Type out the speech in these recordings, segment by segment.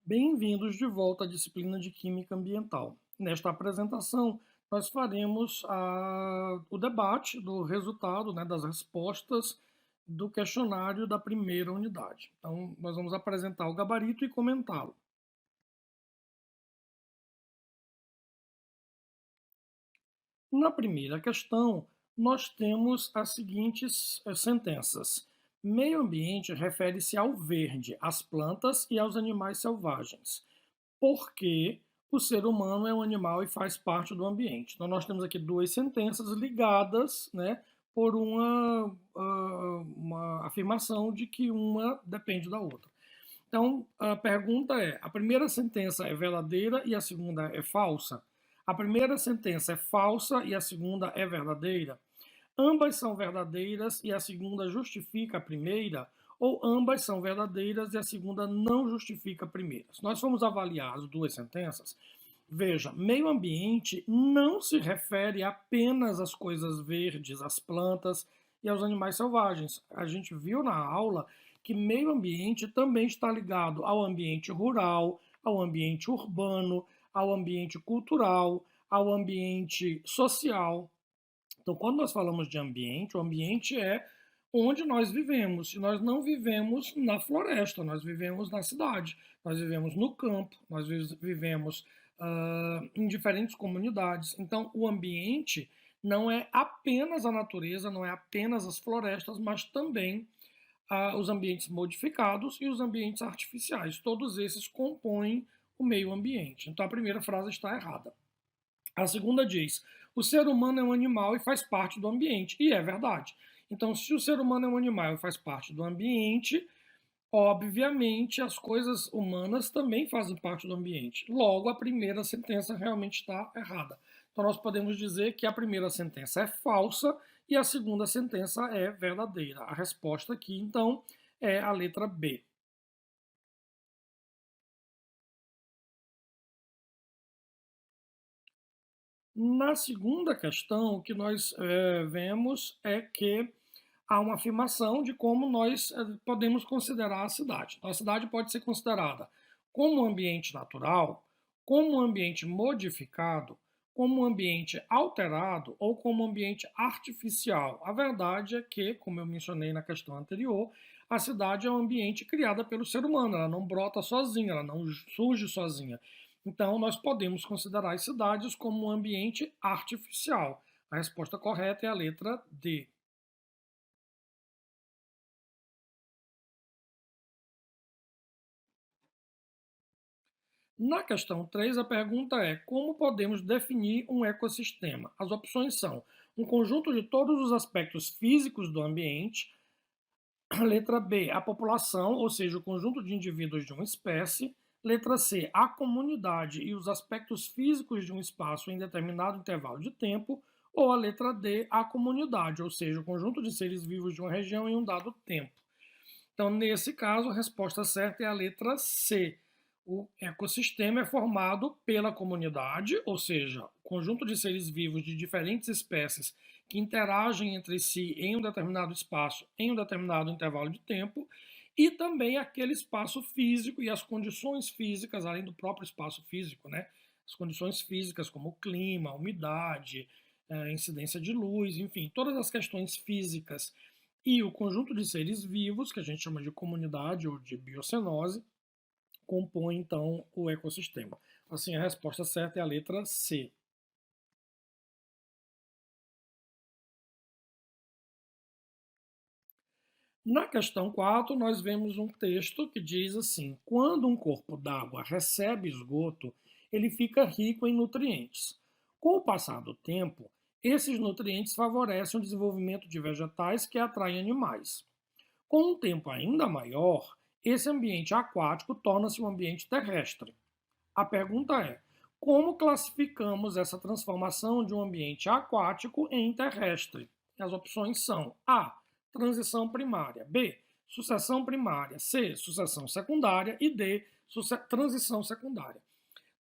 Bem-vindos de volta à disciplina de Química Ambiental. Nesta apresentação, nós faremos o debate do resultado, né, das respostas do questionário da primeira unidade. Então, nós vamos apresentar o gabarito e comentá-lo. Na primeira questão, nós temos as seguintes sentenças. Meio ambiente refere-se ao verde, às plantas e aos animais selvagens, porque o ser humano é um animal e faz parte do ambiente. Então, nós temos aqui duas sentenças ligadas, né, por uma afirmação de que uma depende da outra. Então, a pergunta é: a primeira sentença é verdadeira e a segunda é falsa? A primeira sentença é falsa e a segunda é verdadeira? Ambas são verdadeiras e a segunda justifica a primeira? Ou ambas são verdadeiras e a segunda não justifica a primeira? Se nós formos avaliar as duas sentenças, veja, meio ambiente não se refere apenas às coisas verdes, às plantas e aos animais selvagens. A gente viu na aula que meio ambiente também está ligado ao ambiente rural, ao ambiente urbano, ao ambiente cultural, ao ambiente social. Então, quando nós falamos de ambiente, o ambiente é onde nós vivemos. E nós não vivemos na floresta, nós vivemos na cidade, nós vivemos no campo, nós vivemos em diferentes comunidades. Então, o ambiente não é apenas a natureza, não é apenas as florestas, mas também os ambientes modificados e os ambientes artificiais. Todos esses compõem o meio ambiente. Então, a primeira frase está errada. A segunda diz: o ser humano é um animal e faz parte do ambiente. E é verdade. Então, se o ser humano é um animal e faz parte do ambiente, obviamente as coisas humanas também fazem parte do ambiente. Logo, a primeira sentença realmente está errada. Então, nós podemos dizer que a primeira sentença é falsa e a segunda sentença é verdadeira. A resposta aqui, então, é a letra B. Na segunda questão, o que nós vemos é que há uma afirmação de como nós podemos considerar a cidade. Então, a cidade pode ser considerada como um ambiente natural, como um ambiente modificado, como um ambiente alterado ou como um ambiente artificial. A verdade é que, como eu mencionei na questão anterior, a cidade é um ambiente criada pelo ser humano, ela não brota sozinha, ela não surge sozinha. Então, nós podemos considerar as cidades como um ambiente artificial. A resposta correta é a letra D. Na questão 3, a pergunta é: como podemos definir um ecossistema? As opções são um conjunto de todos os aspectos físicos do ambiente. Letra B, a população, ou seja, o conjunto de indivíduos de uma espécie. Letra C, a comunidade e os aspectos físicos de um espaço em determinado intervalo de tempo. Ou a letra D, a comunidade, ou seja, o conjunto de seres vivos de uma região em um dado tempo. Então, nesse caso, a resposta certa é a letra C. O ecossistema é formado pela comunidade, ou seja, o conjunto de seres vivos de diferentes espécies que interagem entre si em um determinado espaço, em um determinado intervalo de tempo, e também aquele espaço físico e as condições físicas, além do próprio espaço físico, né? As condições físicas como o clima, a umidade, a incidência de luz, enfim, todas as questões físicas e o conjunto de seres vivos, que a gente chama de comunidade ou de biocenose, compõe então o ecossistema. Assim, a resposta certa é a letra C. Na questão 4, nós vemos um texto que diz assim: quando um corpo d'água recebe esgoto, ele fica rico em nutrientes. Com o passar do tempo, esses nutrientes favorecem o desenvolvimento de vegetais que atraem animais. Com um tempo ainda maior, esse ambiente aquático torna-se um ambiente terrestre. A pergunta é: como classificamos essa transformação de um ambiente aquático em terrestre? As opções são A, transição primária, B, sucessão primária, C, sucessão secundária e D, transição secundária.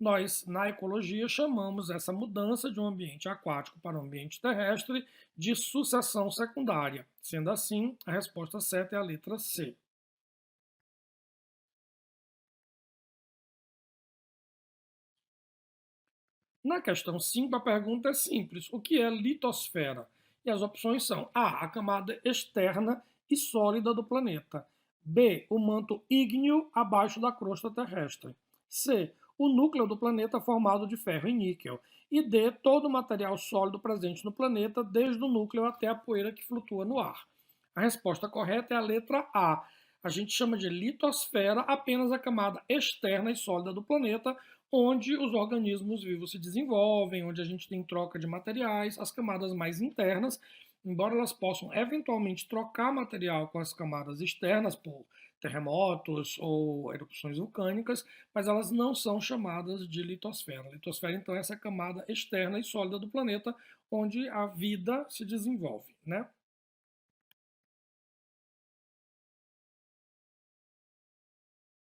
Nós, na ecologia, chamamos essa mudança de um ambiente aquático para um ambiente terrestre de sucessão secundária. Sendo assim, a resposta certa é a letra C. Na questão 5, a pergunta é simples. O que é litosfera? E as opções são A, a camada externa e sólida do planeta. B, o manto ígneo abaixo da crosta terrestre. C, o núcleo do planeta formado de ferro e níquel. E D, todo o material sólido presente no planeta, desde o núcleo até a poeira que flutua no ar. A resposta correta é a letra A. A gente chama de litosfera apenas a camada externa e sólida do planeta, onde os organismos vivos se desenvolvem, onde a gente tem troca de materiais. As camadas mais internas, embora elas possam eventualmente trocar material com as camadas externas por terremotos ou erupções vulcânicas, mas elas não são chamadas de litosfera. A litosfera, então, é essa camada externa e sólida do planeta, onde a vida se desenvolve, né?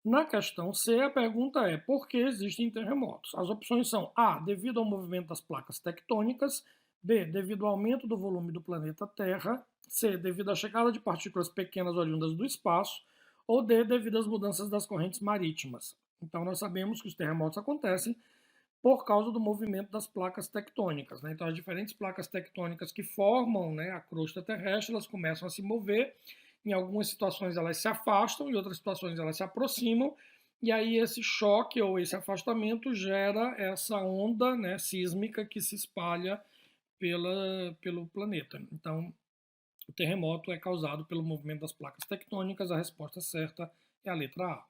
Na questão C, a pergunta é: por que existem terremotos? As opções são A, devido ao movimento das placas tectônicas; B, devido ao aumento do volume do planeta Terra; C, devido à chegada de partículas pequenas oriundas do espaço; ou D, devido às mudanças das correntes marítimas. Então, nós sabemos que os terremotos acontecem por causa do movimento das placas tectônicas, né? Então, as diferentes placas tectônicas que formam, né, a crosta terrestre, elas começam a se mover. Em algumas situações elas se afastam, em outras situações elas se aproximam, e aí esse choque ou esse afastamento gera essa onda, né, sísmica que se espalha pelo planeta. Então, o terremoto é causado pelo movimento das placas tectônicas. A resposta certa é a letra A.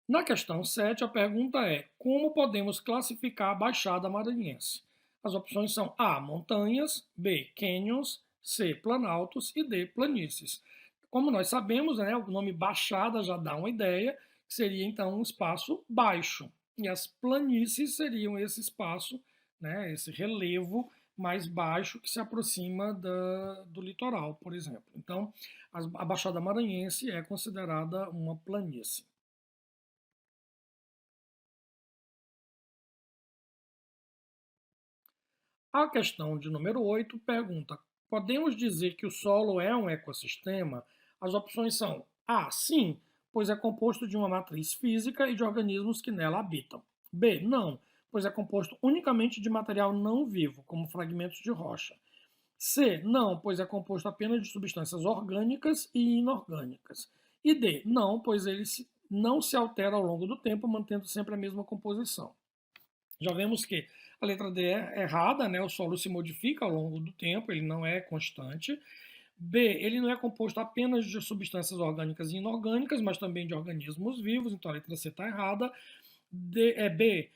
Na questão 7, a pergunta é: como podemos classificar a Baixada Maranhense? As opções são A, montanhas; B, cânions; C, planaltos; e D, planícies. Como nós sabemos, né, o nome Baixada já dá uma ideia, que seria então um espaço baixo. E as planícies seriam esse espaço, né, esse relevo mais baixo que se aproxima do litoral, por exemplo. Então, a Baixada Maranhense é considerada uma planície. A questão de número 8 pergunta: podemos dizer que o solo é um ecossistema? As opções são A, sim, pois é composto de uma matriz física e de organismos que nela habitam. B, não, pois é composto unicamente de material não vivo, como fragmentos de rocha. C, não, pois é composto apenas de substâncias orgânicas e inorgânicas. E D, não, pois ele não se altera ao longo do tempo, mantendo sempre a mesma composição. Já vemos que a letra D é errada, né? O solo se modifica ao longo do tempo, ele não é constante. B, ele não é composto apenas de substâncias orgânicas e inorgânicas, mas também de organismos vivos, então a letra C está errada. B,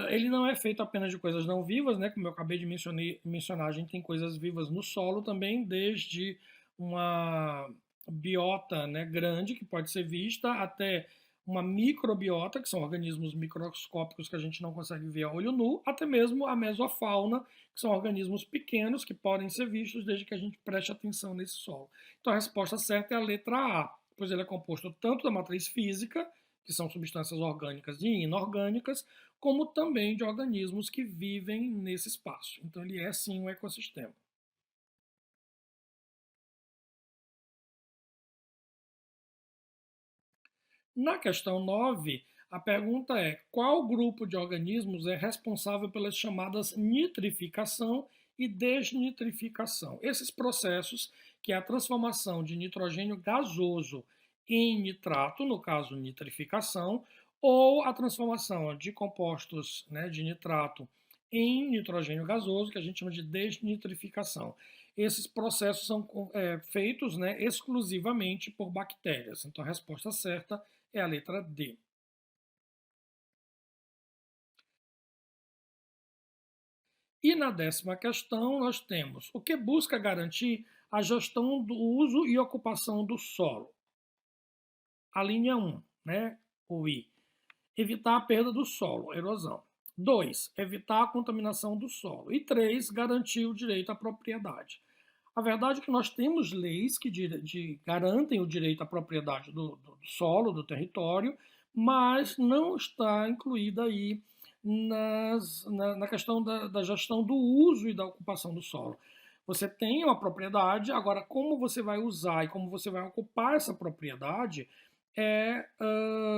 ele não é feito apenas de coisas não vivas, né? Como eu acabei de mencionar, a gente tem coisas vivas no solo também, desde uma biota, né, grande, que pode ser vista, até uma microbiota, que são organismos microscópicos que a gente não consegue ver a olho nu, até mesmo a mesofauna, que são organismos pequenos que podem ser vistos desde que a gente preste atenção nesse solo. Então a resposta certa é a letra A, pois ele é composto tanto da matriz física, que são substâncias orgânicas e inorgânicas, como também de organismos que vivem nesse espaço. Então ele é sim um ecossistema. Na questão 9, a pergunta é: qual grupo de organismos é responsável pelas chamadas nitrificação e desnitrificação? Esses processos, que é a transformação de nitrogênio gasoso em nitrato, no caso nitrificação, ou a transformação de compostos, né, de nitrato em nitrogênio gasoso, que a gente chama de desnitrificação. Esses processos são feitos, né, exclusivamente por bactérias. Então a resposta certa é a letra D. E na 10ª questão, nós temos o que busca garantir a gestão do uso e ocupação do solo. A linha 1, né, o I, evitar a perda do solo, erosão. 2, evitar a contaminação do solo. E 3, garantir o direito à propriedade. A verdade é que nós temos leis que garantem o direito à propriedade do solo, do território, mas não está incluída aí na questão da gestão do uso e da ocupação do solo. Você tem uma propriedade, agora como você vai usar e como você vai ocupar essa propriedade é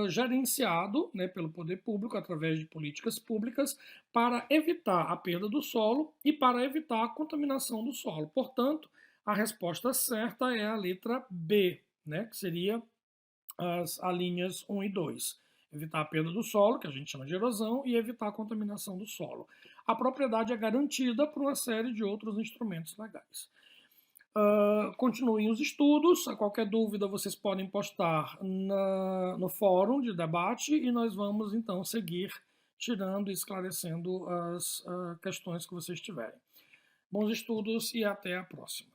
gerenciado, né, pelo poder público através de políticas públicas para evitar a perda do solo e para evitar a contaminação do solo. Portanto, a resposta certa é a letra B, né, que seria as linhas 1 e 2. Evitar a perda do solo, que a gente chama de erosão, e evitar a contaminação do solo. A propriedade é garantida por uma série de outros instrumentos legais. Continuem os estudos. A qualquer dúvida vocês podem postar no fórum de debate e nós vamos então seguir tirando e esclarecendo as questões que vocês tiverem. Bons estudos e até a próxima.